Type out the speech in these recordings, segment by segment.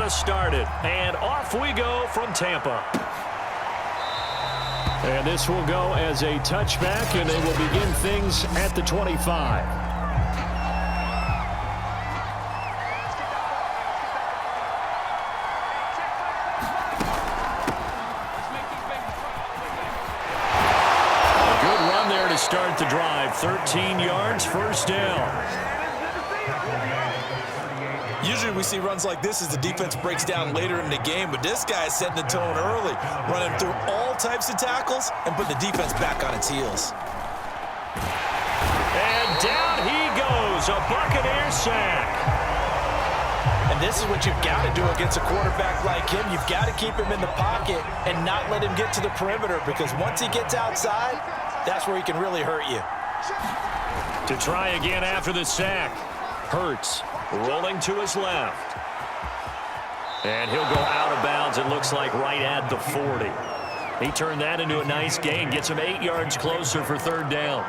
us started. And off we go from Tampa. And this will go as a touchback, and they will begin things at the 25. Start the drive, 13 yards, first down. Usually we see runs like this as the defense breaks down later in the game, but this guy is setting the tone early, running through all types of tackles and putting the defense back on its heels. And down he goes, a Buccaneers sack. And this is what you've got to do against a quarterback like him. You've got to keep him in the pocket and not let him get to the perimeter, because once he gets outside, that's where he can really hurt you. To try again after the sack. Hurts rolling to his left. And he'll go out of bounds, it looks like right at the 40. He turned that into a nice gain, gets him 8 yards closer for third down.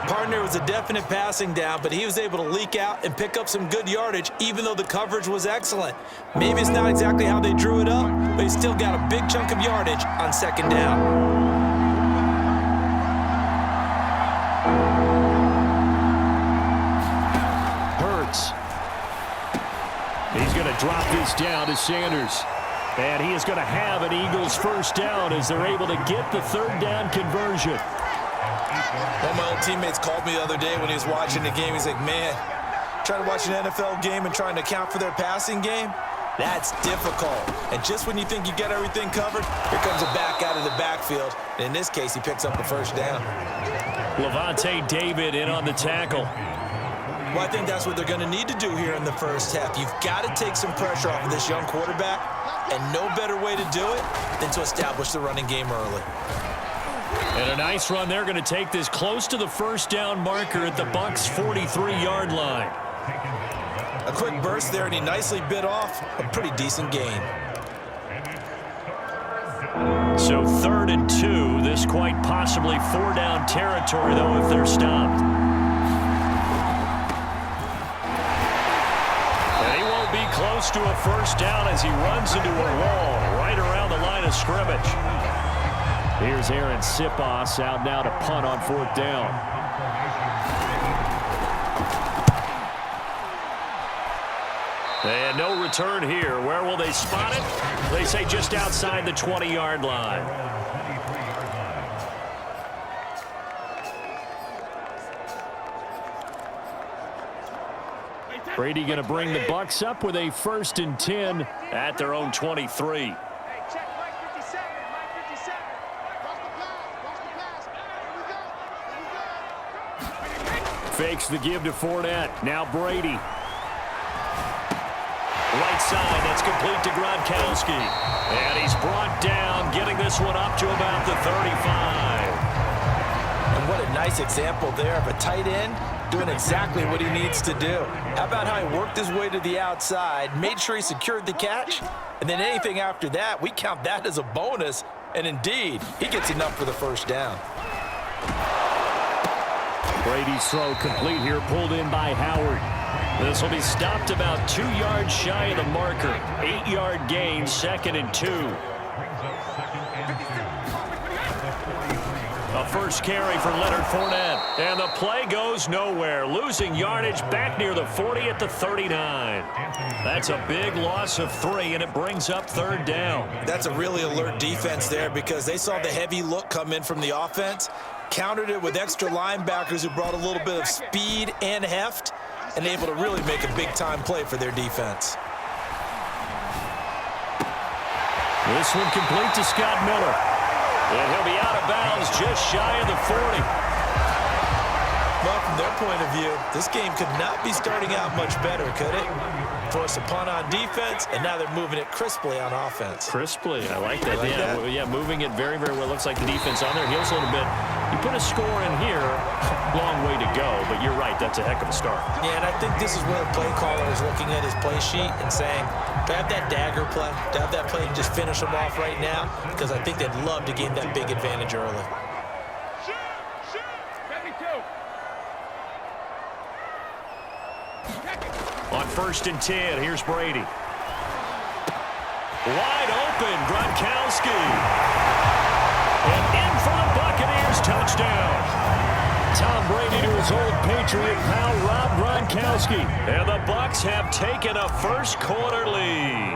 Partner was a definite passing down, but he was able to leak out and pick up some good yardage, even though the coverage was excellent. Maybe it's not exactly how they drew it up, but he still got a big chunk of yardage on second down. He's going to drop this down to Sanders. And he is going to have an Eagles first down as they're able to get the third down conversion. One of my old teammates called me the other day when he was watching the game. He's like, man, trying to watch an NFL game and trying to account for their passing game, that's difficult. And just when you think you get everything covered, here comes a back out of the backfield. And in this case, he picks up the first down. Levante David in on the tackle. Well, I think that's what they're going to need to do here in the first half. You've got to take some pressure off of this young quarterback, and no better way to do it than to establish the running game early. And a nice run. They're going to take this close to the first down marker at the Bucs' 43-yard line. A quick burst there, and he nicely bit off a pretty decent gain. So 3rd and 2. This quite possibly 4-down territory, though, if they're stopped. Close to a first down as he runs into a wall right around the line of scrimmage. Here's Aaron Sipos out now to punt on 4th down. And no return here. Where will they spot it? They say just outside the 20-yard line. Brady going to bring the Bucs up with a 1st and 10 at their own 23. Fakes the give to Fournette. Now Brady. Right side, that's complete to Gronkowski. And he's brought down, getting this one up to about the 35. And what a nice example there of a tight end doing exactly what he needs to do. How about how he worked his way to the outside, made sure he secured the catch, and then anything after that, we count that as a bonus, and indeed, he gets enough for the first down. Brady's throw complete here, pulled in by Howard. This will be stopped about 2 yards shy of the marker. 8-yard gain, 2nd and 2. A first carry for Leonard Fournette. And the play goes nowhere. Losing yardage back near the 40 at the 39. That's a big loss of 3, and it brings up 3rd down. That's a really alert defense there because they saw the heavy look come in from the offense, countered it with extra linebackers who brought a little bit of speed and heft, and able to really make a big-time play for their defense. This one complete to Scott Miller. And he'll be out of bounds just shy of the 40. Well, from their point of view, this game could not be starting out much better, could it? Forced a punt on defense, and now they're moving it crisply on offense. Crisply, I like that. Yeah, moving it very, very well. Looks like the defense on their heels a little bit. You put a score in here, long way to go, but you're right, that's a heck of a start. Yeah, and I think this is where the play caller is looking at his play sheet and saying, to have that dagger play, to have that play to just finish them off right now, because I think they'd love to gain that big advantage early. On 1st and 10, here's Brady. Wide open, Gronkowski. And in for the Buccaneers touchdown. Tom Brady to his old Patriot pal, Rob Gronkowski. And the Bucs have taken a first-quarter lead.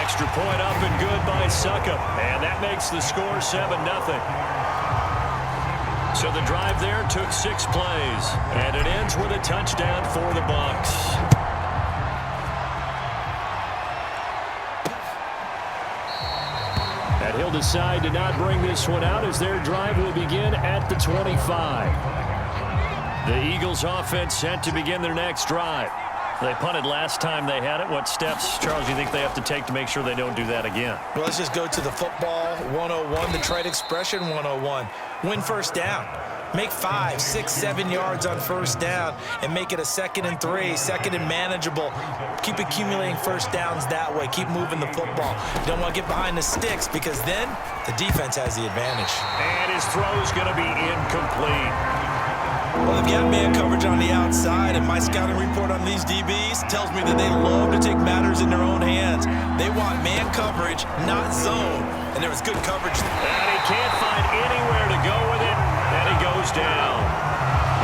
Extra point up and good by Succop. And that makes the score 7-0. So the drive there took 6 plays. And it ends with a touchdown for the Bucs. And he'll decide to not bring this one out as their drive will begin at the 25. The Eagles offense set to begin their next drive. They punted last time they had it. What steps, Charles, do you think they have to take to make sure they don't do that again? Well, let's just go to the football 101, the trite expression 101. Win first down. Make 5, 6, 7 yards on first down and make it a 2nd and 3, 2nd and manageable. Keep accumulating first downs that way. Keep moving the football. You don't want to get behind the sticks because then the defense has the advantage. And his throw's going to be incomplete. Well, they've got man coverage on the outside, and my scouting report on these DBs tells me that they love to take matters in their own hands. They want man coverage, not zone. And there was good coverage. And he can't find anywhere to go with it. And he goes down.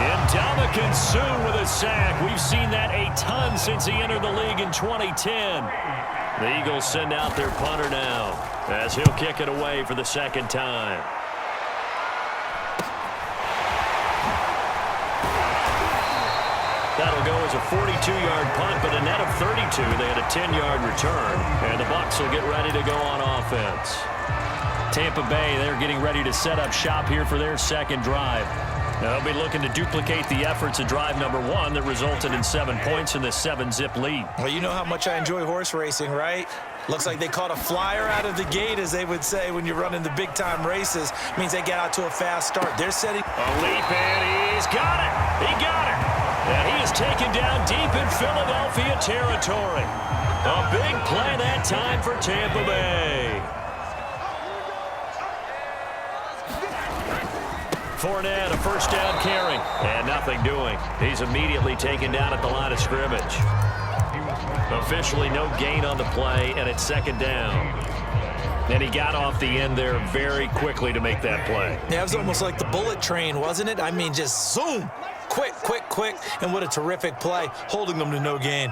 Ndamukong Suh with a sack. We've seen that a ton since he entered the league in 2010. The Eagles send out their punter now as he'll kick it away for the 2nd time. That'll go as a 42-yard punt, but a net of 32. They had a 10-yard return, and the Bucs will get ready to go on offense. Tampa Bay, they're getting ready to set up shop here for their 2nd drive. Now, they'll be looking to duplicate the efforts of drive number 1 that resulted in 7 points in this 7-zip lead. Well, you know how much I enjoy horse racing, right? Looks like they caught a flyer out of the gate, as they would say when you're running the big-time races. Means they get out to a fast start. They're setting a leap, and he's got it. He got it. And he is taken down deep in Philadelphia territory. A big play that time for Tampa Bay. Fournette, a first down carry, and nothing doing. He's immediately taken down at the line of scrimmage. Officially no gain on the play, and it's 2nd down. And he got off the end there very quickly to make that play. Yeah, it was almost like the bullet train, wasn't it? I mean, just zoom. Quick, quick, quick. And what a terrific play, holding them to no gain.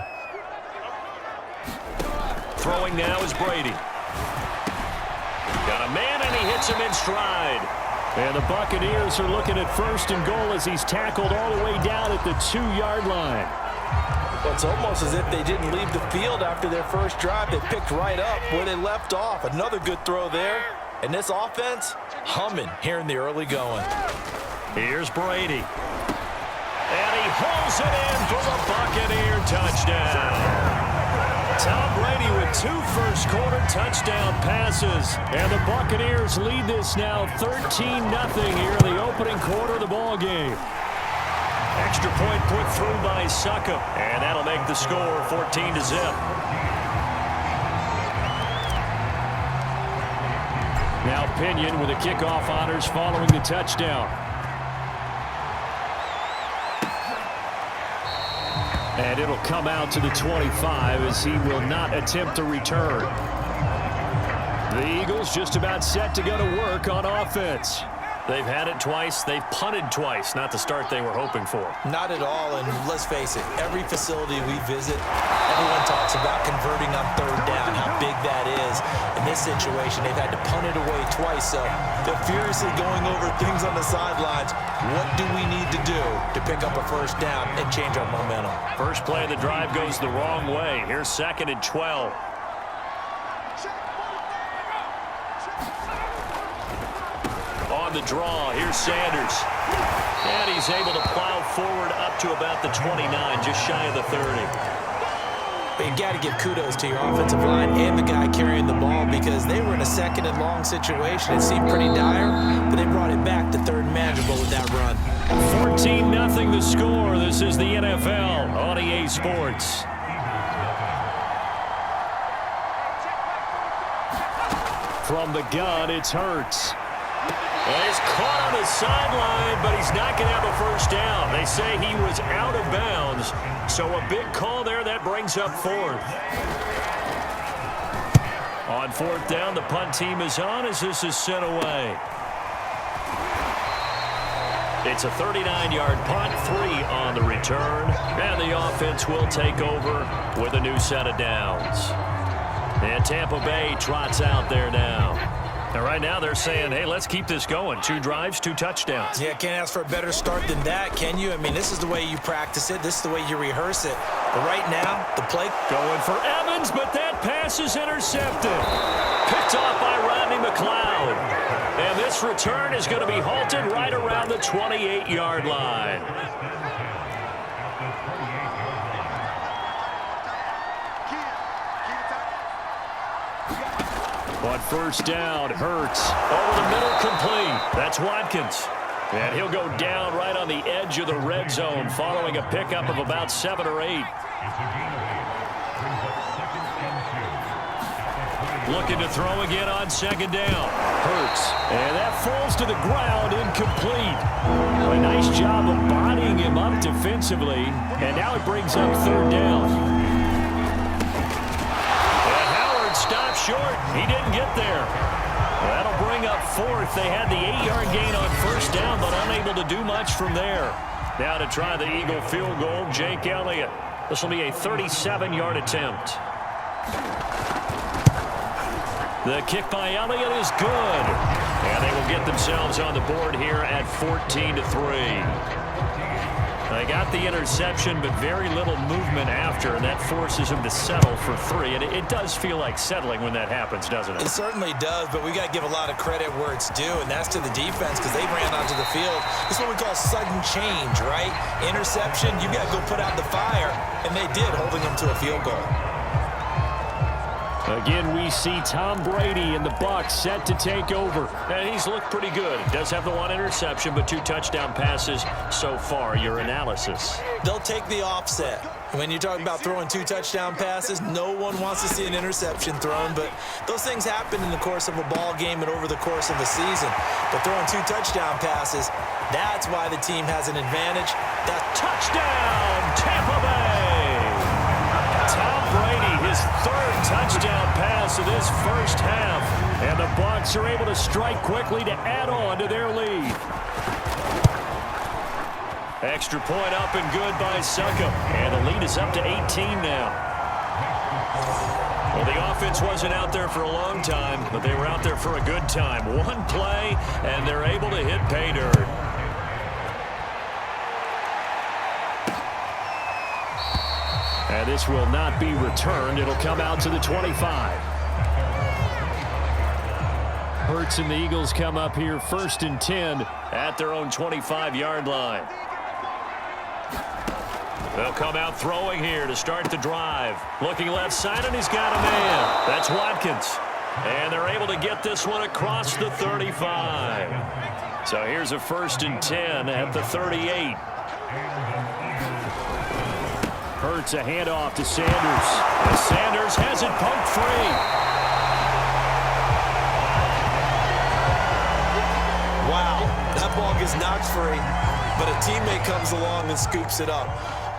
Throwing now is Brady. Got a man, and he hits him in stride. And the Buccaneers are looking at 1st and goal as he's tackled all the way down at the 2-yard line. Well, it's almost as if they didn't leave the field after their first drive. They picked right up where they left off. Another good throw there. And this offense, humming here in the early going. Here's Brady. And he hauls it in for the Buccaneer touchdown. Tom Brady with 2 first-quarter touchdown passes. And the Buccaneers lead this now 13-0 here in the opening quarter of the ballgame. Extra point put through by Succop. And that'll make the score 14-0. Now Pinion with the kickoff honors following the touchdown. And it'll come out to the 25 as he will not attempt to return. The Eagles just about set to go to work on offense. They've had it twice. They've punted twice. Not the start they were hoping for. Not at all, and let's face it, every facility we visit, everyone talks about converting on 3rd down, how big that is. In this situation, they've had to punt it away twice, so they're furiously going over things on the sidelines. What do we need to do to pick up a first down and change our momentum? First play of the drive goes the wrong way. Here's 2nd and 12. On the draw, here's Sanders. And he's able to plow forward up to about the 29, just shy of the 30. But you got to give kudos to your offensive line and the guy carrying the ball because they were in a 2nd and long situation. It seemed pretty dire, but they brought it back to 3rd and manageable with that run. 14-0 the score. This is the NFL on EA Sports. From the gun, it's Hurts. He's caught on the sideline, but he's not going to have a first down. They say he was out of bounds, so a big call there. That brings up fourth. On fourth down, the punt team is on as this is sent away. It's a 39-yard punt, 3 on the return, and the offense will take over with a new set of downs. And Tampa Bay trots out there now. And right now they're saying, hey, let's keep this going. 2 drives, 2 touchdowns. Yeah, can't ask for a better start than that, can you? I mean, this is the way you practice it. This is the way you rehearse it. But right now, the play... Going for Evans, but that pass is intercepted. Picked off by Rodney McLeod. And this return is going to be halted right around the 28-yard line. On first down, Hurts over the middle, complete. That's Watkins. And he'll go down right on the edge of the red zone following a pickup of about 7 or 8. Looking to throw again on second down. Hurts. And that falls to the ground, incomplete. A nice job of bodying him up defensively. And now it brings up third down. Stopped short. He didn't get there. That'll bring up fourth. They had the 8-yard gain on first down, but unable to do much from there. Now to try the Eagle field goal, Jake Elliott. This will be a 37-yard attempt. The kick by Elliott is good. And they will get themselves on the board here at 14-3. They got the interception, but very little movement after, and that forces him to settle for 3. And it does feel like settling when that happens, doesn't it? It certainly does, but we got to give a lot of credit where it's due, and that's to the defense because they ran onto the field. This is what we call sudden change, right? Interception, you got to go put out the fire, and they did, holding them to a field goal. Again, we see Tom Brady and the Bucs set to take over. And he's looked pretty good. Does have the 1 interception, but 2 touchdown passes so far. Your analysis? They'll take the offset. When you're talking about throwing 2 touchdown passes, no one wants to see an interception thrown, but those things happen in the course of a ball game and over the course of a season. But throwing 2 touchdown passes, that's why the team has an advantage. That's touchdown, Tampa Bay! Tom Brady, his 3rd touchdown pass of this first half. And the Bucs are able to strike quickly to add on to their lead. Extra point up and good by Succop. And the lead is up to 18 now. Well, the offense wasn't out there for a long time, but they were out there for a good time. 1 play, and they're able to hit pay dirt. And this will not be returned. It'll come out to the 25. Hurts and the Eagles come up here 1st and 10 at their own 25-yard line. They'll come out throwing here to start the drive. Looking left side, and he's got a man. That's Watkins. And they're able to get this one across the 35. So here's a 1st and 10 at the 38. Hurts a handoff to Sanders. And Sanders has it poked free. wow, that ball gets knocked free, but a teammate comes along and scoops it up.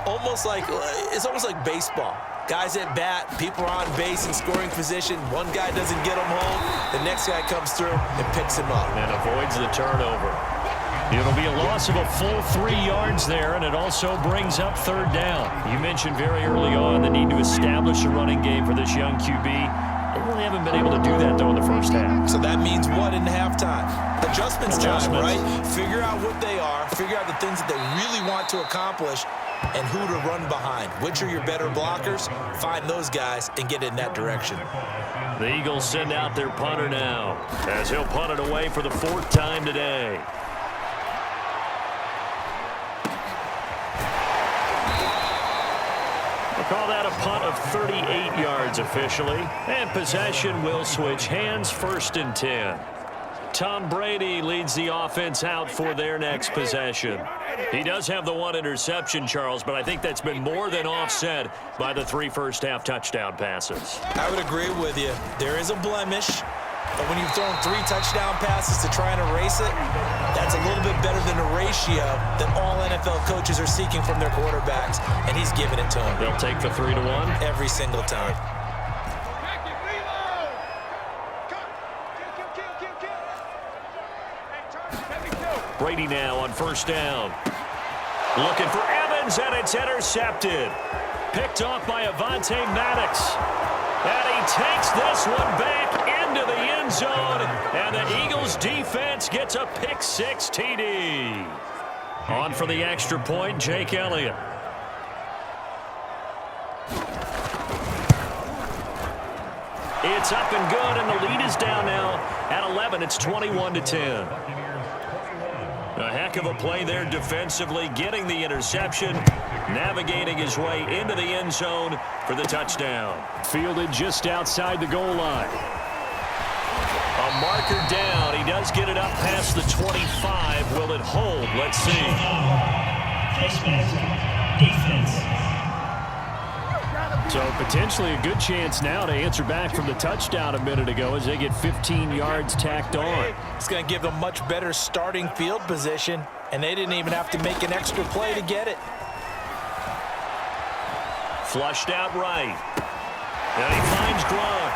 It's almost like baseball. Guys at bat, people are on base in scoring position. One guy doesn't get him home. The next guy comes through and picks him up. And avoids the turnover. It'll be a loss of a full 3 yards there, and it also brings up third down. You mentioned very early on the need to establish a running game for this young QB. They really haven't been able to do that, though, in the first half. So that means what in halftime? Adjustments time, right? Figure out what they are, figure out the things that they really want to accomplish, and who to run behind. Which are your better blockers? Find those guys and get in that direction. The Eagles send out their punter now, as he'll punt it away for the 4th time today. Call that a punt of 38 yards officially. And possession will switch hands, 1st and 10. Tom Brady leads the offense out for their next possession. He does have the 1 interception, Charles, but I think that's been more than offset by the 3 first-half touchdown passes. I would agree with you. There is a blemish. But when you've thrown 3 touchdown passes to try and erase it, that's a little bit better than a ratio that all NFL coaches are seeking from their quarterbacks, and he's giving it to them. They'll take the 3-1. Every single time. Brady now on first down. Looking for Evans, and it's intercepted. Picked off by Avonte Maddox. And he takes this one back into the end zone. And the Eagles defense gets a pick-6 TD. On for the extra point, Jake Elliott. It's up and good, and the lead is down now at 11. It's 21-10. A heck of a play there defensively, getting the interception, navigating his way into the end zone for the touchdown. Fielded just outside the goal line. A marker down. He does get it up past the 25. Will it hold? Let's see. Defense. So potentially a good chance now to answer back from the touchdown a minute ago as they get 15 yards tacked on. It's going to give them much better starting field position, and they didn't even have to make an extra play to get it. Flushed out right. And he finds Gronk.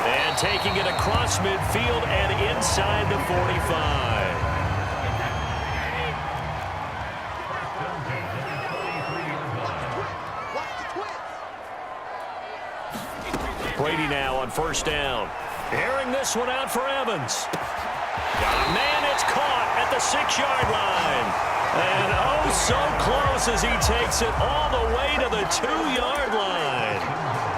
And taking it across midfield and inside the 45. Brady now on first down. Airing this one out for Evans. Got a man, it's caught at the 6-yard line. And oh, so close as he takes it all the way to the 2-yard line.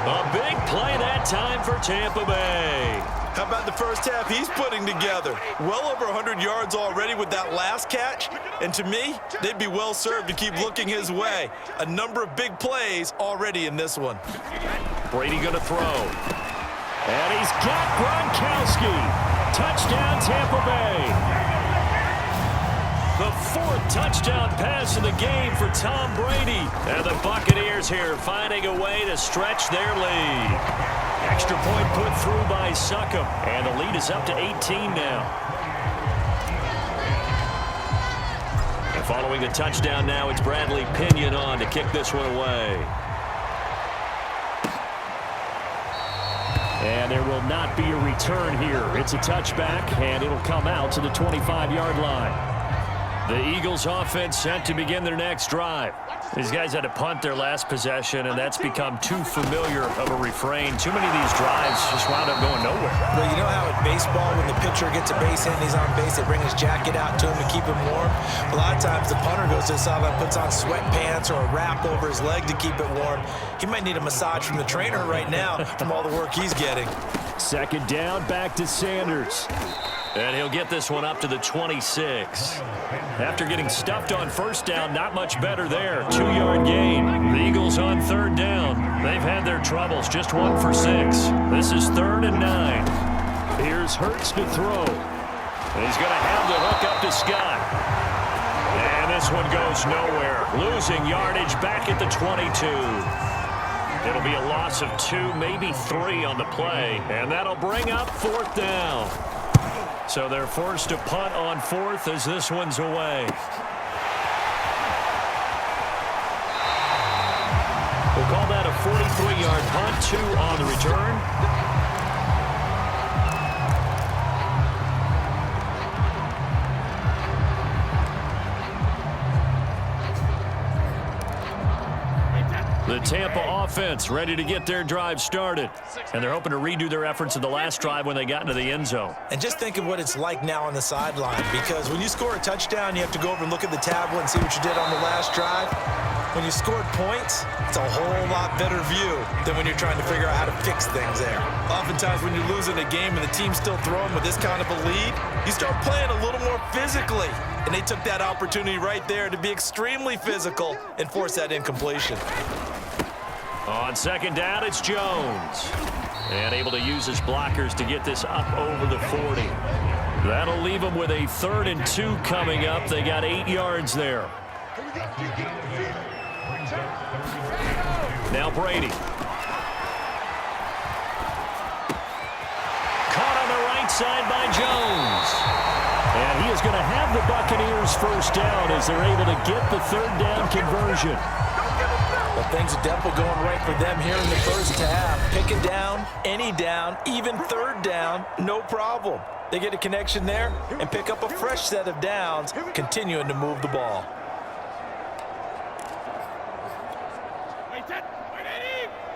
A big play that time for Tampa Bay. How about the first half he's putting together? Well over 100 yards already with that last catch. And to me, they'd be well served to keep looking his way. A number of big plays already in this one. Brady going to throw. And he's got Gronkowski. Touchdown, Tampa Bay. The 4th touchdown pass of the game for Tom Brady. And the Buccaneers here finding a way to stretch their lead. Extra point put through by Succop. And the lead is up to 18 now. And following the touchdown now, it's Bradley Pinion on to kick this one away. And there will not be a return here. It's a touchback, and it'll come out to the 25-yard line. The Eagles offense set to begin their next drive. These guys had to punt their last possession, and that's become too familiar of a refrain. Too many of these drives just wound up going nowhere. Well, you know how in baseball, when the pitcher gets a base hit and he's on base, they bring his jacket out to him to keep him warm? A lot of times the punter goes to the sideline, puts on sweatpants or a wrap over his leg to keep it warm. He might need a massage from the trainer right now from all the work he's getting. Second down, back to Sanders. And he'll get this one up to the 26. After getting stuffed on first down, not much better there. 2-yard gain. The Eagles on third down. They've had their troubles, just 1 for 6. This is 3rd and 9. Here's Hurts to throw. And he's going to have the hook up to Scott. And this one goes nowhere. Losing yardage back at the 22. It'll be a loss of 2, maybe 3 on the play. And that'll bring up 4th down. So they're forced to punt on 4th as this one's away. We'll call that a 43-yard punt, 2 on the return. The Tampa offense ready to get their drive started. And they're hoping to redo their efforts in the last drive when they got into the end zone. And just think of what it's like now on the sideline, because when you score a touchdown, you have to go over and look at the tablet and see what you did on the last drive. When you scored points, it's a whole lot better view than when you're trying to figure out how to fix things there. Oftentimes when you're losing a game and the team's still throwing with this kind of a lead, you start playing a little more physically. And they took that opportunity right there to be extremely physical and force that incompletion. On second down, it's Jones. And able to use his blockers to get this up over the 40. That'll leave them with a 3rd and 2 coming up. They got 8 yards there. Now Brady. Caught on the right side by Jones. And he is going to have the Buccaneers first down as they're able to get the third down conversion. Well, things are definitely going right for them here in the first half. Pick it down, any down, even third down, no problem. They get a connection there and pick up a fresh set of downs, continuing to move the ball.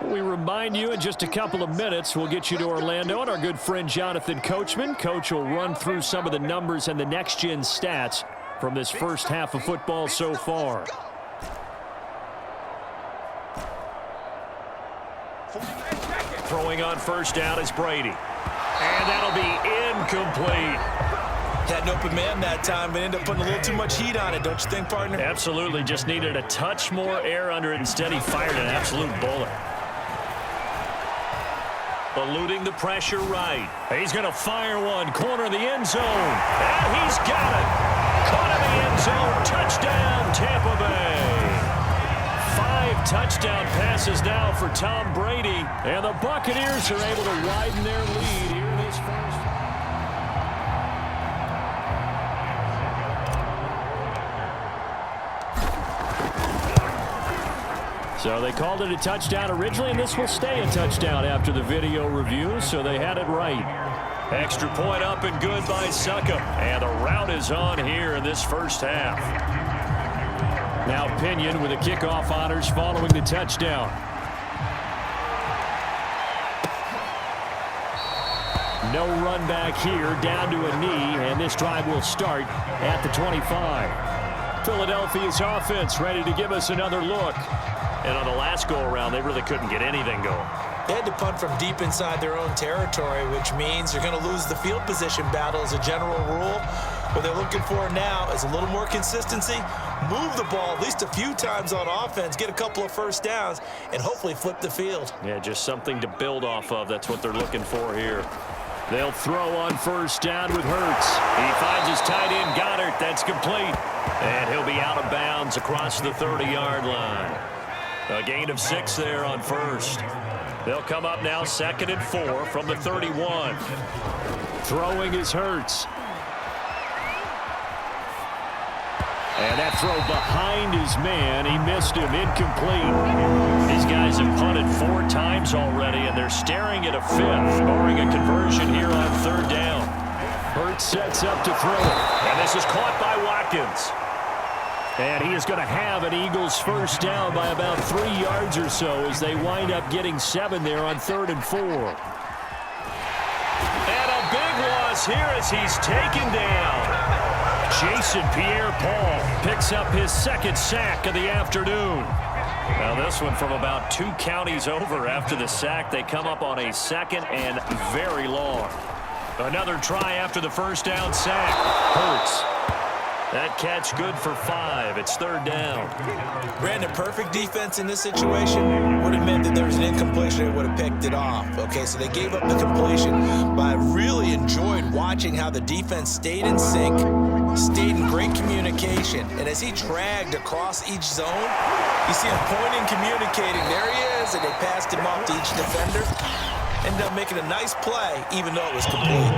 We remind you in just a couple of minutes, we'll get you to Orlando and our good friend Jonathan Coachman. Coach will run through some of the numbers and the next-gen stats from this first half of football so far. Throwing on first down is Brady. And that'll be incomplete. Had an open man that time, but ended up putting a little too much heat on it, don't you think, partner? Absolutely. Just needed a touch more air under it. Instead, he fired an absolute bullet. Eluding the pressure right. He's going to fire one. Corner of the end zone. And he's got it. Caught in the end zone. Touchdown, Tampa Bay. 5 touchdown passes now for Tom Brady. And the Buccaneers are able to widen their lead here in this first. So they called it a touchdown originally, and this will stay a touchdown after the video review, so they had it right. Extra point up and good by Succop. And the route is on here in this first half. Now Pinion with the kickoff honors following the touchdown. No run back here, down to a knee, and this drive will start at the 25. Philadelphia's offense ready to give us another look. And on the last go-around, they really couldn't get anything going. They had to punt from deep inside their own territory, which means you're going to lose the field position battle as a general rule. What they're looking for now is a little more consistency, move the ball at least a few times on offense, get a couple of first downs, and hopefully flip the field. Yeah, just something to build off of. That's what they're looking for here. They'll throw on first down with Hurts. He finds his tight end, Goddard. That's complete. And he'll be out of bounds across the 30-yard line. A gain of 6 there on first. They'll come up now 2nd and 4 from the 31. Throwing is Hurts. And that throw behind his man. He missed him. Incomplete. These guys have punted 4 times already, and they're staring at a 5th, barring a conversion here on 3rd down. Hurts sets up to throw it. And this is caught by Watkins. And he is going to have an Eagles first down by about 3 yards or so as they wind up getting 7 there on 3rd and 4. And a big loss here as he's taken down. Jason Pierre-Paul picks up his 2nd sack of the afternoon. Now this one from about 2 counties over after the sack. They come up on a 2nd and very long. Another try after the first down sack. Hurts. That catch good for 5. It's 3rd down. Brandon, perfect defense in this situation would have meant that there was an incompletion. They would have picked it off. Okay, so they gave up the completion, but I really enjoyed watching how the defense stayed in sync, stayed in great communication, and as he dragged across each zone, you see him pointing, communicating. There he is, and they passed him off to each defender. Ended up making a nice play, even though it was complete.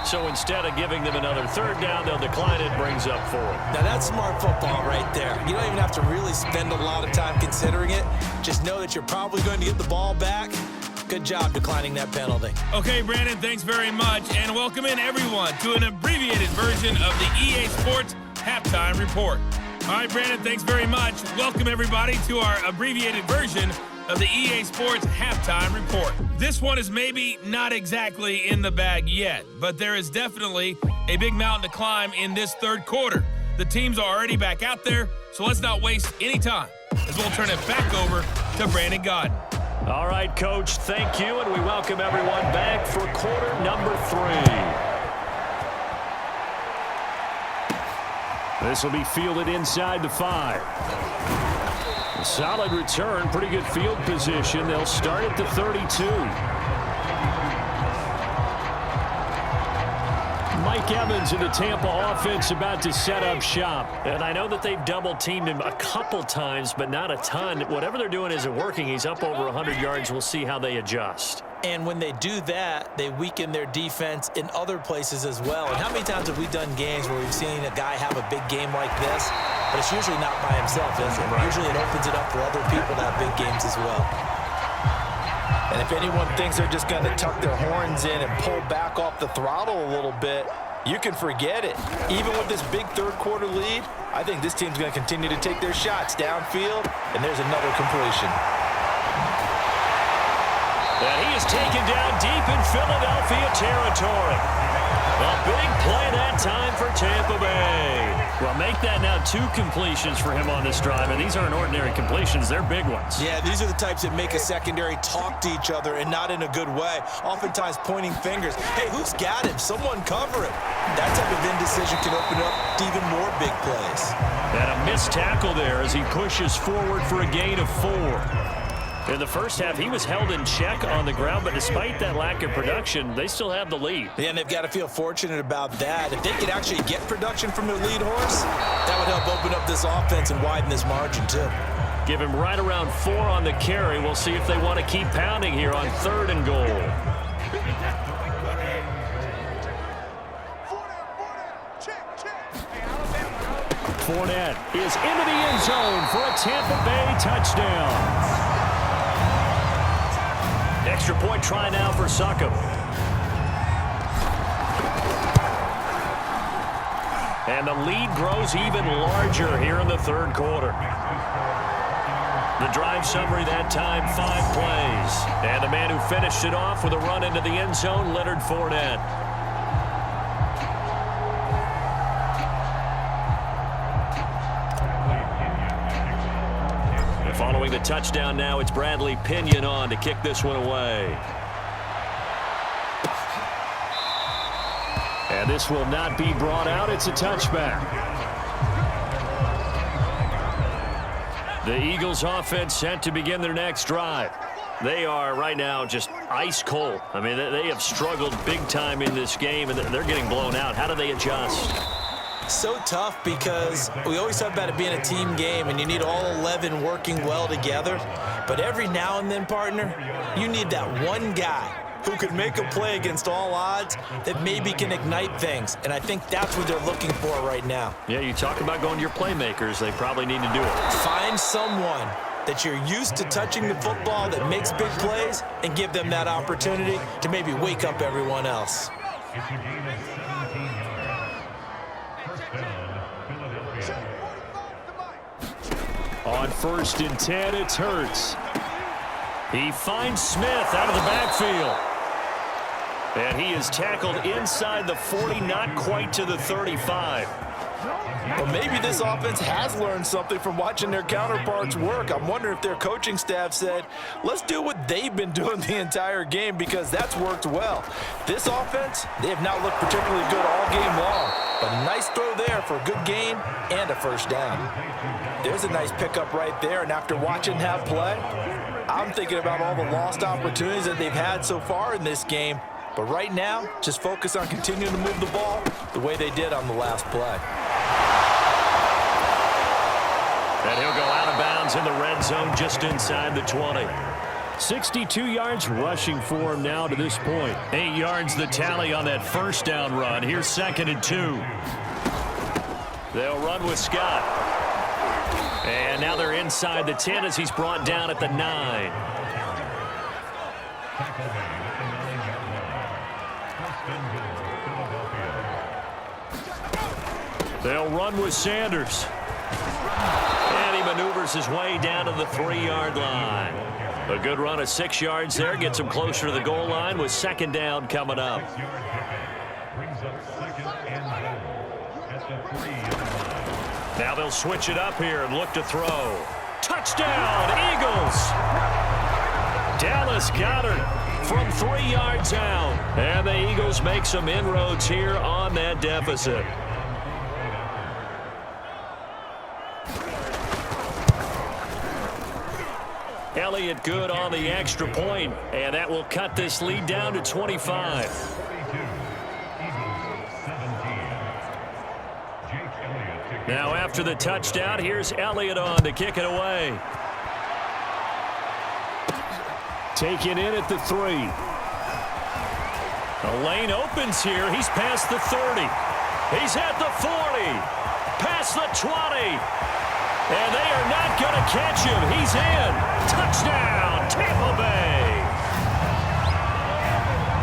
So instead of giving them another 3rd down, they'll decline it, brings up 4. Now that's smart football right there. You don't even have to really spend a lot of time considering it. Just know that you're probably going to get the ball back. Good job declining that penalty. Okay, Brandon, thanks very much. And welcome in, everyone, to an abbreviated version of the EA Sports Halftime Report. All right, Brandon, thanks very much. Welcome, everybody, to our abbreviated version of the EA Sports Halftime Report. This one is maybe not exactly in the bag yet, but there is definitely a big mountain to climb in this 3rd quarter. The teams are already back out there, so let's not waste any time as we'll turn it back over to Brandon Godden. All right, Coach, thank you, and we welcome everyone back for quarter number 3. This will be fielded inside the 5. Solid return, pretty good field position. They'll start at the 32. Mike Evans in the Tampa offense about to set up shop. And I know that they've double-teamed him a couple times, but not a ton. Whatever they're doing isn't working. He's up over 100 yards. We'll see how they adjust. And when they do that, they weaken their defense in other places as well. And how many times have we done games where we've seen a guy have a big game like this, but it's usually not by himself, is it? Right. Usually it opens it up for other people to have big games as well. And if anyone thinks they're just going to tuck their horns in and pull back off the throttle a little bit, you can forget it. Even with this big third-quarter lead, I think this team's going to continue to take their shots downfield, and there's another completion. And he is taken down deep in Philadelphia territory. A big play that time for Tampa Bay. Well, make that now 2 completions for him on this drive, and these aren't ordinary completions. They're big ones. Yeah, these are the types that make a secondary talk to each other and not in a good way. Oftentimes pointing fingers. Hey, who's got him? Someone cover it. That type of indecision can open up to even more big plays. And a missed tackle there as he pushes forward for a gain of 4. In the first half, he was held in check on the ground, but despite that lack of production, they still have the lead. Yeah, and they've got to feel fortunate about that. If they could actually get production from their lead horse, that would help open up this offense and widen this margin, too. Give him right around 4 on the carry. We'll see if they want to keep pounding here on 3rd and goal. Fournette is into the end zone for a Tampa Bay touchdown. Extra point try now for Succop. And the lead grows even larger here in the 3rd quarter. The drive summary that time, 5 plays. And the man who finished it off with a run into the end zone, Leonard Fournette. Following the touchdown now, it's Bradley Pinion on to kick this one away. And this will not be brought out. It's a touchback. The Eagles offense set to begin their next drive. They are right now just ice cold. I mean, they have struggled big time in this game, and they're getting blown out. How do they adjust? So tough because we always talk about it being a team game and you need all 11 working well together. But every now and then, partner, you need that one guy who could make a play against all odds that maybe can ignite things. And I think that's what they're looking for right now. Yeah, you talk about going to your playmakers. They probably need to do it. Find someone that you're used to touching the football that makes big plays and give them that opportunity to maybe wake up everyone else. On 1st and 10, it's Hurts. He finds Smith out of the backfield. And he is tackled inside the 40, not quite to the 35. Well, maybe this offense has learned something from watching their counterparts work. I'm wondering if their coaching staff said, let's do what they've been doing the entire game because that's worked well. This offense, they have not looked particularly good all game long. But a nice throw there for a good gain and a 1st down. There's a nice pickup right there, and after watching that play, I'm thinking about all the lost opportunities that they've had so far in this game. But right now, just focus on continuing to move the ball the way they did on the last play. And he'll go out of bounds in the red zone just inside the 20. 62 yards rushing for him now to this point. 8 yards the tally on that 1st down run. Here's 2nd and 2. They'll run with Scott. And now they're inside the 10 as he's brought down at the 9. They'll run with Sanders. And he maneuvers his way down to the 3-yard line. A good run of 6 yards there. Gets him closer to the goal line with 2nd down coming up. Now they'll switch it up here and look to throw. Touchdown, Eagles! Dallas Goedert from 3 yards out. And the Eagles make some inroads here on that deficit. Elliott good on the extra point, and that will cut this lead down to 25. Now after the touchdown, here's Elliott on to kick it away. Taken in at the 3. The lane opens here. He's past the 30. He's at the 40. Past the 20. And they are not going to catch him. He's in. Touchdown, Tampa Bay.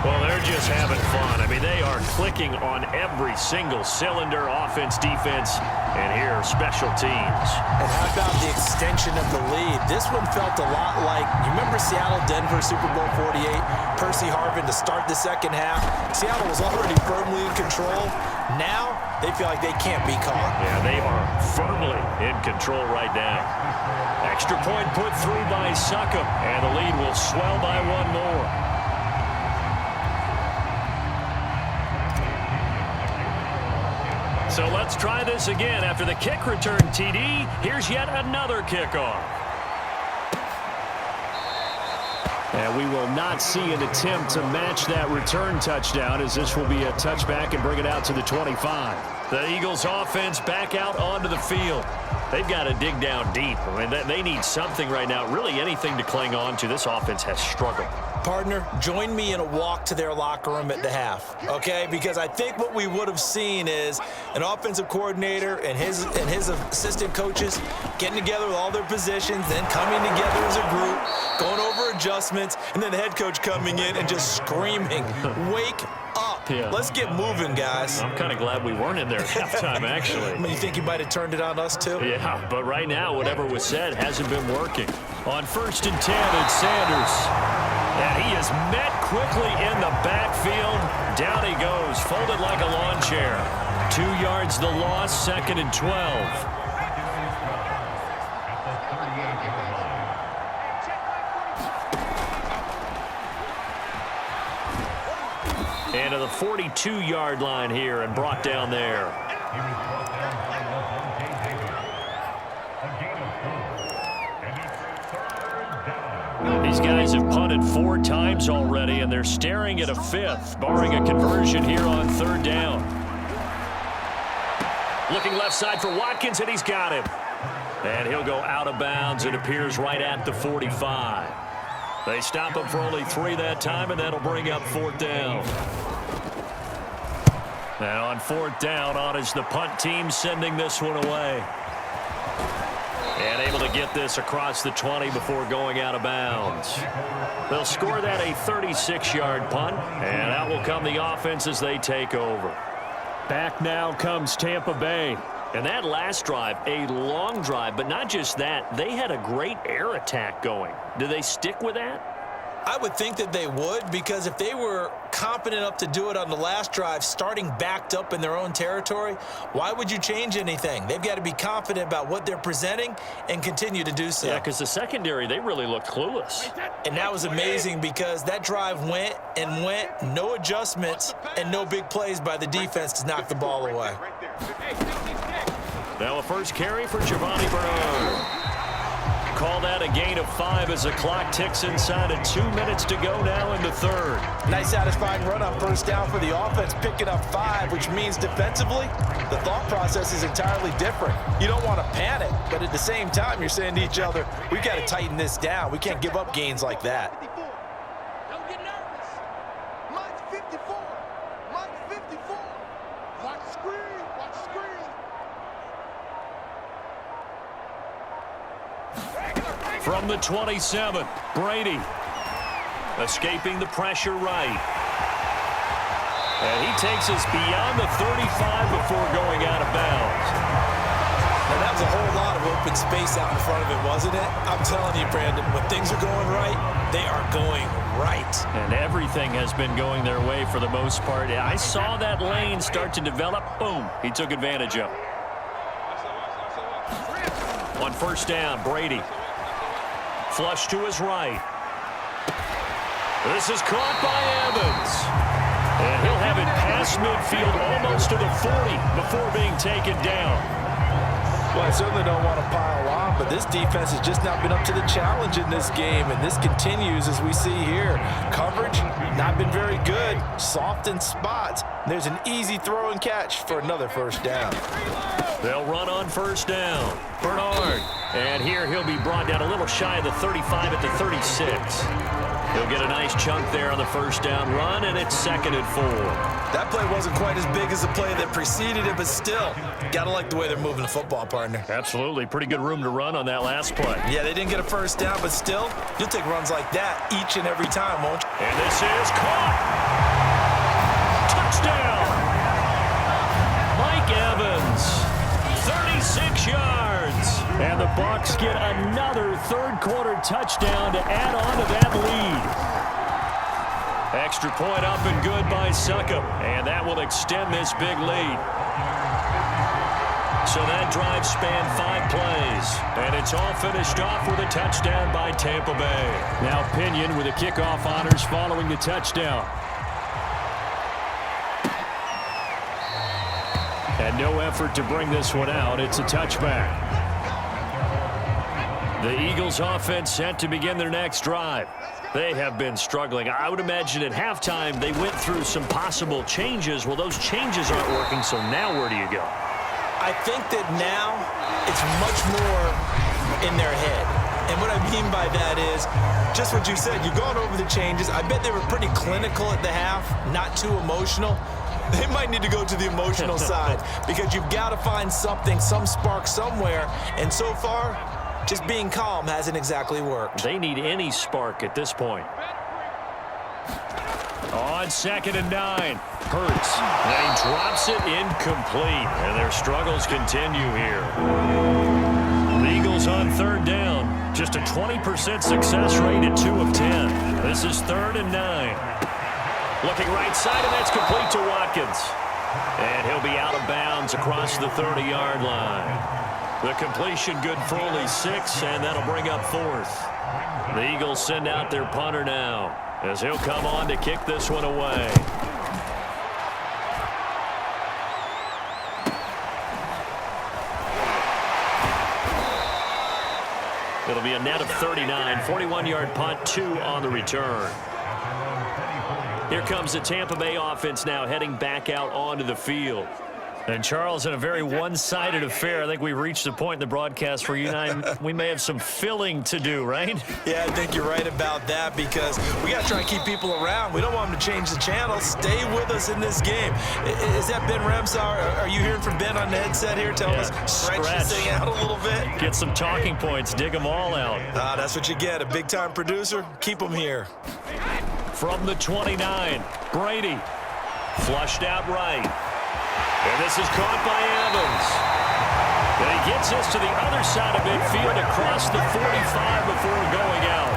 Well, they're just having fun. I mean, they are clicking on every single cylinder, offense, defense, and here, special teams. And how about the extension of the lead? This one felt a lot like, you remember Seattle-Denver Super Bowl 48? Percy Harvin to start the second half. Seattle was already firmly in control. Now, they feel like they can't be caught. Yeah, they are firmly in control right now. Extra point put through by Succop, and the lead will swell by one more. So let's try this again. After the kick return TD, here's yet another kickoff. And we will not see an attempt to match that return touchdown, as this will be a touchback and bring it out to the 25. The Eagles offense back out onto the field. They've got to dig down deep. I mean, they need something right now, really anything to cling on to. This offense has struggled. Partner, join me in a walk to their locker room at the half, okay? Because I think what we would have seen is an offensive coordinator and his assistant coaches getting together with all their positions, then coming together as a group, going over adjustments, and then the head coach coming in and just screaming, "Wake up. Yeah. Let's get moving, guys." I'm kind of glad we weren't in there at halftime, actually. I mean, you think he might have turned it on us, too? Yeah, but right now, whatever was said hasn't been working. On 1st and 10, it's Sanders. And he is met quickly in the backfield. Down he goes, folded like a lawn chair. 2 yards the loss, 2nd and 12. And to the 42-yard line here and brought down there. These guys have punted 4 times already, and they're staring at a 5th, barring a conversion here on 3rd down. Looking left side for Watkins, and he's got him. And he'll go out of bounds. It appears right at the 45. They stop him for only 3 that time, and that'll bring up 4th down. Now on 4th down, on is the punt team sending this one away. And able to get this across the 20 before going out of bounds. They'll score that a 36-yard punt, and out will come the offense as they take over. Back now comes Tampa Bay. And that last drive, a long drive, but not just that. They had a great air attack going. Do they stick with that? I would think that they would, because if they were competent enough to do it on the last drive, starting backed up in their own territory, why would you change anything? They've got to be confident about what they're presenting and continue to do so. Yeah, because the secondary, they really looked clueless. And that was amazing, because that drive went and went, no adjustments, and no big plays by the defense to knock the ball away. Now a first carry for Giovanni Bernard. Call that a gain of 5 as the clock ticks inside of 2 minutes to go now in the 3rd. Nice satisfying run on 1st down for the offense, picking up 5, which means defensively, the thought process is entirely different. You don't want to panic, but at the same time, you're saying to each other, we've got to tighten this down. We can't give up gains like that. Don't get nervous. Mine's 54. Mine's 54. Watch the screen. Watch the screen. From the 27, Brady escaping the pressure right. And he takes us beyond the 35 before going out of bounds. And that was a whole lot of open space out in front of him, wasn't it? I'm telling you, Brandon, when things are going right, they are going right. And everything has been going their way for the most part. I saw that lane start to develop. Boom. He took advantage of it. On 1st down, Brady. Flush to his right. This is caught by Evans. And he'll have it past midfield almost to the 40 before being taken down. Well, I certainly don't want to pile on, but this defense has just not been up to the challenge in this game, and this continues as we see here. Coverage, not been very good. Soft in spots. There's an easy throw and catch for another 1st down. They'll run on 1st down. Bernard. And here he'll be brought down a little shy of the 35 at the 36. He'll get a nice chunk there on the first down run, and it's 2nd and 4. That play wasn't quite as big as the play that preceded it, but still, got to like the way they're moving the football, partner. Absolutely. Pretty good room to run on that last play. Yeah, they didn't get a first down, but still, you'll take runs like that each and every time, won't you? And this is caught. Touchdown. Mike Evans, 36 yards. And the Bucs get another third-quarter touchdown to add on to that lead. Extra point up and good by Succop. And that will extend this big lead. So that drive spanned 5 plays. And it's all finished off with a touchdown by Tampa Bay. Now Pinion with the kickoff honors following the touchdown. And no effort to bring this one out. It's a touchback. The Eagles offense set to begin their next drive. They have been struggling. I would imagine at halftime they went through some possible changes. Well, those changes aren't working, so now where do you go? I think that now it's much more in their head. And what I mean by that is just what you said. You've gone over the changes. I bet they were pretty clinical at the half, not too emotional. They might need to go to the emotional side because you've got to find something, some spark somewhere. And so far, just being calm hasn't exactly worked. They need any spark at this point. On 2nd and 9, Hurts. And he drops it incomplete. And their struggles continue here. The Eagles on 3rd down. Just a 20% success rate at 2 of 10. This is 3rd and 9. Looking right side, and that's complete to Watkins. And he'll be out of bounds across the 30-yard line. The completion good for only 6, and that'll bring up 4th. The Eagles send out their punter now, as he'll come on to kick this one away. It'll be a net of 39, 41-yard punt, 2 on the return. Here comes the Tampa Bay offense now heading back out onto the field. And, Charles, in a very one-sided affair, I think we've reached the point in the broadcast where you and I, we may have some filling to do, right? Yeah, I think you're right about that because we got to try and keep people around. We don't want them to change the channel. Stay with us in this game. Is that Ben Ramsauer? Are you hearing from Ben on the headset here? Tell us, stretch this thing out a little bit. Get some talking points. Dig them all out. That's what you get. A big-time producer. Keep them here. From the 29, Brady. Flushed out right. And this is caught by Evans. And he gets this to the other side of midfield across the 45 before going out.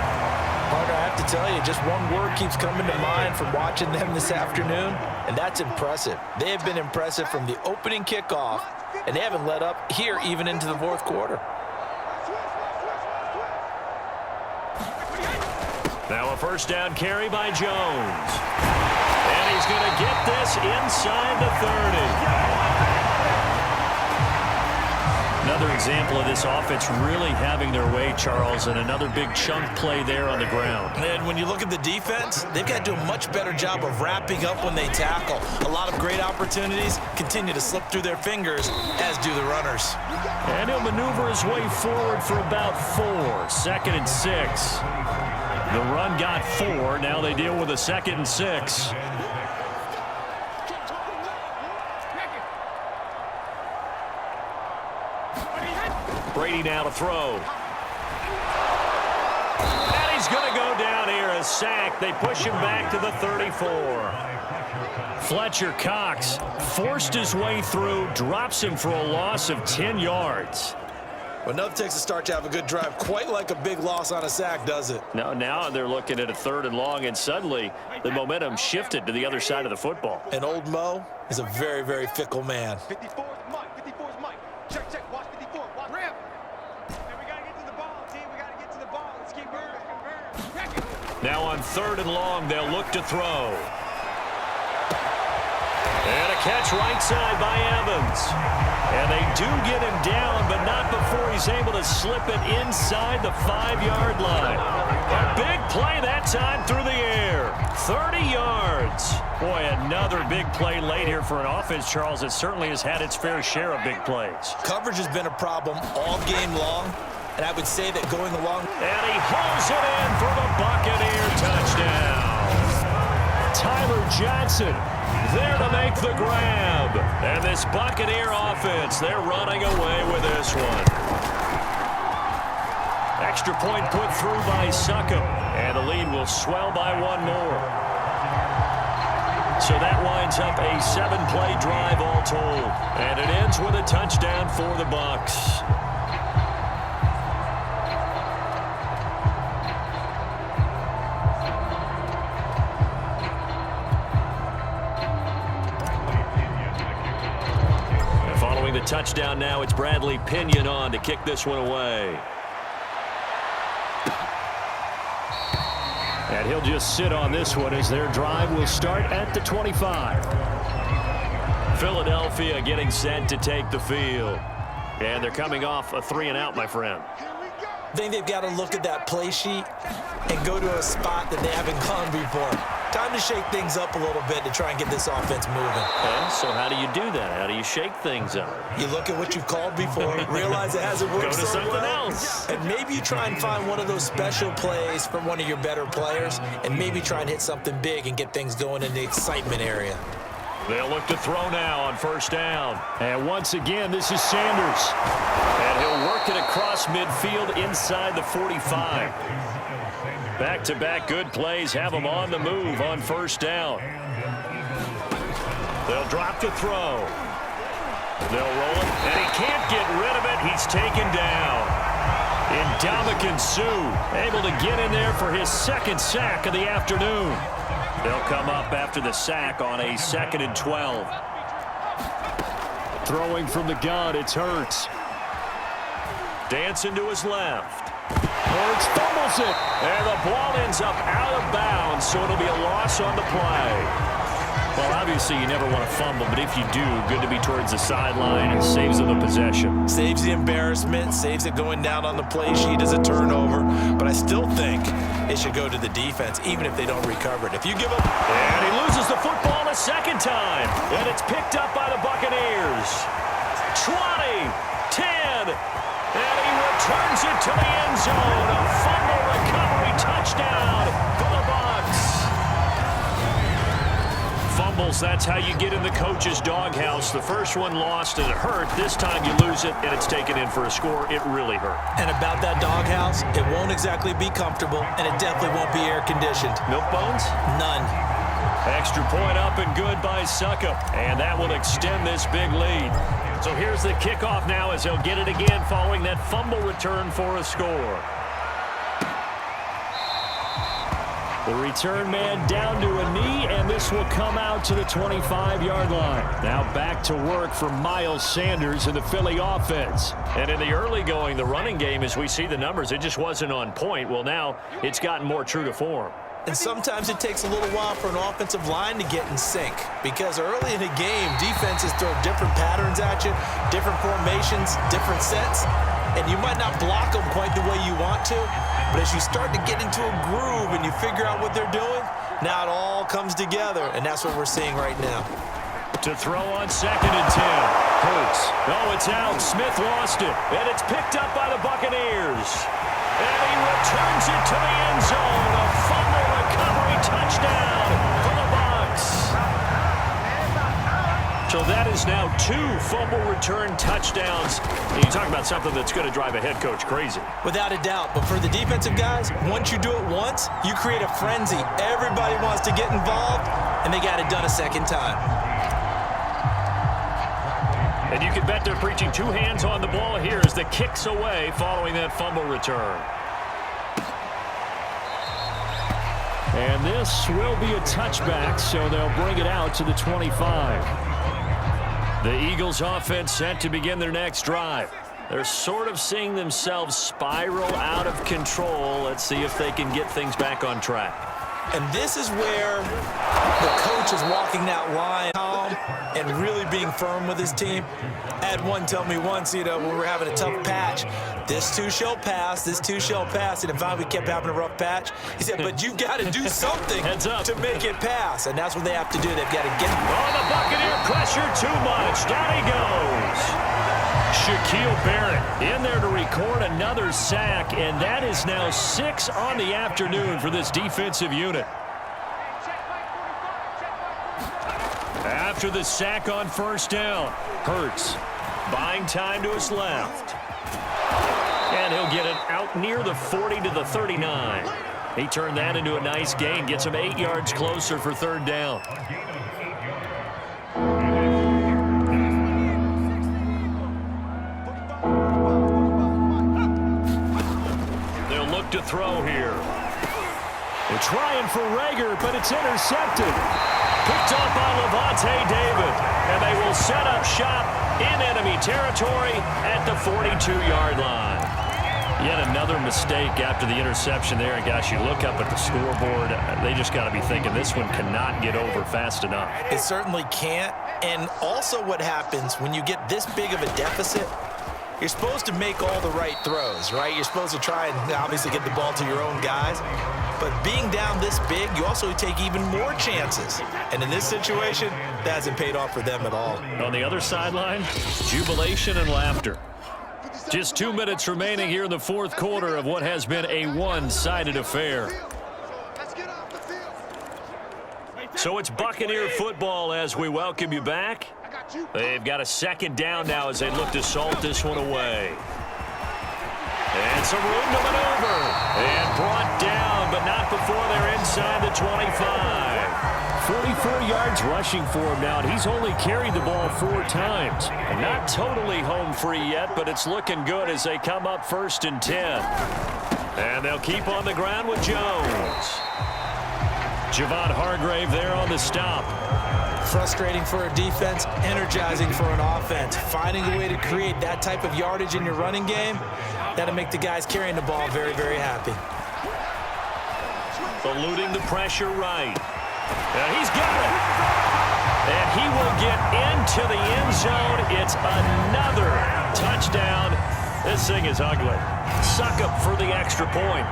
Partner, I have to tell you, just one word keeps coming to mind from watching them this afternoon, and that's impressive. They have been impressive from the opening kickoff, and they haven't let up here even into the 4th quarter. Now a first down carry by Jones. And he's going to get this inside the 30. Another example of this offense really having their way, Charles, and another big chunk play there on the ground. And when you look at the defense, they've got to do a much better job of wrapping up when they tackle. A lot of great opportunities continue to slip through their fingers, as do the runners. And he'll maneuver his way forward for about 4. 2nd and 6. The run got 4. Now they deal with a 2nd and 6. Brady now to throw. And he's going to go down here, a sack. They push him back to the 34. Fletcher Cox forced his way through, drops him for a loss of 10 yards. Well, enough takes a start to have a good drive, quite like a big loss on a sack, does it? No, now they're looking at a 3rd and long, and suddenly the momentum shifted to the other side of the football. And old Mo is a very, very fickle man. 54 is Mike. 54 is Mike. Check, check. Watch 54. Watch. Rip. And we got to get to the ball, team. We got to get to the ball. Let's keep moving. Now on 3rd and long, they'll look to throw. And a catch right side by Evans. And they do get him down, but not before he's able to slip it inside the 5-yard line. A big play that time through the air. 30 yards. Boy, another big play late here for an offense, Charles, that certainly has had its fair share of big plays. Coverage has been a problem all game long. And I would say that going along... And he hauls it in for the Buccaneer touchdown. Tyler Johnson there to make the grab. And this Buccaneer offense, they're running away with this one. Extra point put through by Succop. And the lead will swell by one more. So that winds up a 7-play drive all told. And it ends with a touchdown for the Bucs. And following the touchdown now, it's Bradley Pinion on to kick this one away. And he'll just sit on this one as their drive will start at the 25. Philadelphia getting set to take the field. And they're coming off a 3-and-out, my friend. I think they've got to look at that play sheet and go to a spot that they haven't gone before. Time to shake things up a little bit to try and get this offense moving. Okay, so how do you do that? How do you shake things up? You look at what you've called before, realize it hasn't worked Go to so something well, else. and maybe you try and find one of those special plays from one of your better players, and maybe try and hit something big and get things going in the excitement area. They'll look to throw now on first down. And once again, this is Sanders. And he'll work it across midfield inside the 45. Back-to-back good plays have him on the move on first down. They'll drop to throw. They'll roll it, and he can't get rid of it. He's taken down. Ndamukong Suh able to get in there for his second sack of the afternoon. They'll come up after the sack on a 2nd and 12. Throwing from the gun, it's Hurts. Dancing to his left. Hurts fumbles it, and the ball ends up out of bounds, so it'll be a loss on the play. Well, obviously, you never want to fumble, but if you do, good to be towards the sideline and saves them the possession. Saves the embarrassment, saves it going down on the play sheet as a turnover, but I still think it should go to the defense, even if they don't recover it. If you give up... And he loses the football a second time, and it's picked up by the Buccaneers. 20, 10, and he returns it to the end zone. A fumble recovery touchdown for the Bucs. Fumbles, that's how you get in the coach's doghouse. The first one lost and it hurt. This time you lose it and it's taken in for a score. It really hurt. And about that doghouse, it won't exactly be comfortable, and it definitely won't be air-conditioned. Milk bones? None. Extra point up and good by Succop. And that will extend this big lead. So here's the kickoff now as he'll get it again following that fumble return for a score. The return man down to a knee, and this will come out to the 25-yard line. Now back to work for Miles Sanders and the Philly offense. And in the early going, the running game, as we see the numbers, it just wasn't on point. Well, now it's gotten more true to form. And sometimes it takes a little while for an offensive line to get in sync, because early in the game, defenses throw different patterns at you, different formations, different sets, and you might not block them quite the way you want to, but as you start to get into a groove and you figure out what they're doing, now it all comes together, and that's what we're seeing right now. To throw on 2nd and 10. Hurts. Oh, it's out. Smith lost it, and it's picked up by the Buccaneers. And he returns it to the end zone. A fumble recovery touchdown for the Bucs. So that is now 2 fumble return touchdowns. And you talk about something that's going to drive a head coach crazy. Without a doubt. But for the defensive guys, once you do it once, you create a frenzy. Everybody wants to get involved, and they got it done a second time. And you can bet they're preaching 2 hands on the ball here as the kick's away following that fumble return. And this will be a touchback, so they'll bring it out to the 25. The Eagles offense set to begin their next drive. They're sort of seeing themselves spiral out of control. Let's see if they can get things back on track. And this is where the coach is walking that line calm and really being firm with his team. I had one tell me once, when we were having a tough patch, this too shall pass, this too shall pass. And finally we kept having a rough patch. He said, but you've got to do something to make it pass. And that's what they have to do. They've got to get... Oh, the Buccaneer pressure too much. Down he goes. Shaquille Barrett in there to record another sack, and that is now 6 on the afternoon for this defensive unit. After the sack on first down, Hurts buying time to his left. And he'll get it out near the 40 to the 39. He turned that into a nice gain, gets him 8 yards closer for third down. They'll look to throw here. They're trying for Rager, but it's intercepted. Picked up by Levante David, and they will set up shop in enemy territory at the 42-yard line. Yet another mistake after the interception there. And, gosh, you look up at the scoreboard, they just got to be thinking this one cannot get over fast enough. It certainly can't. And also what happens when you get this big of a deficit, you're supposed to make all the right throws, right? You're supposed to try and obviously get the ball to your own guys. But being down this big, you also take even more chances. And in this situation, that hasn't paid off for them at all. On the other sideline, jubilation and laughter. Just 2 minutes remaining here in the fourth quarter of what has been a one-sided affair. So it's Buccaneer football as we welcome you back. They've got a second down now as they look to salt this one away. And some room to maneuver. And brought down, but not before they're inside the 25. 44 yards rushing for him now, and he's only carried the ball 4 times. Not totally home free yet, but it's looking good as they come up 1st and 10. And they'll keep on the ground with Jones. Javon Hargrave there on the stop. Frustrating for a defense, energizing for an offense. Finding a way to create that type of yardage in your running game, that'll make the guys carrying the ball very, very happy. Eluding the pressure right. And he's got it. And he will get into the end zone. It's another touchdown. This thing is ugly. Suck up for the extra point.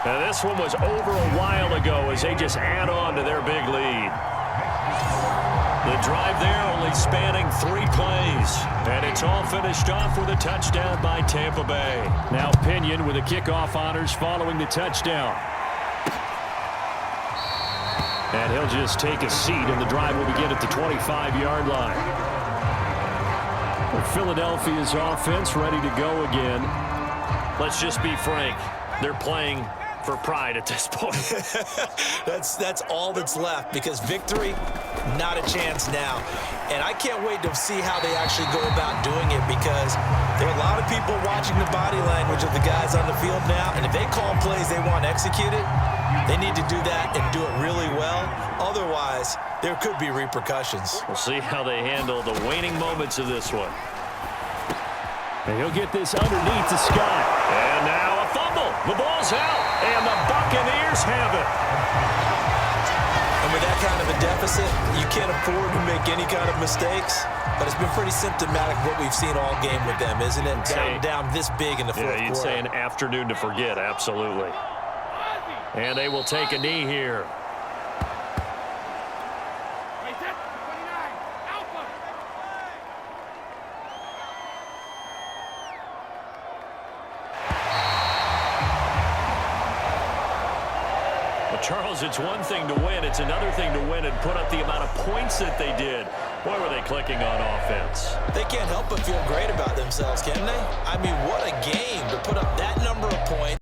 Now this one was over a while ago as they just add on to their big lead. The drive there only spanning 3 plays. And it's all finished off with a touchdown by Tampa Bay. Now Pinion with the kickoff honors following the touchdown. And he'll just take a seat, and the drive will begin at the 25-yard line. Philadelphia's offense ready to go again. Let's just be frank. They're playing for pride at this point. That's all that's left, because victory, not a chance now. And I can't wait to see how they actually go about doing it, because there are a lot of people watching the body language of the guys on the field now, and if they call plays they want executed, they need to do that and do it really well. Otherwise, there could be repercussions. We'll see how they handle the waning moments of this one. And he'll get this underneath to Scott. And now a fumble. The ball's out, and the Buccaneers have it. And with that kind of a deficit, you can't afford to make any kind of mistakes. But it's been pretty symptomatic what we've seen all game with them, isn't it? Down this big in the fourth quarter. Yeah, you'd say an afternoon to forget, absolutely. And they will take a knee here. Charles, it's one thing to win. It's another thing to win and put up the amount of points that they did. Boy, were they clicking on offense. They can't help but feel great about themselves, can they? I mean, what a game to put up that number of points.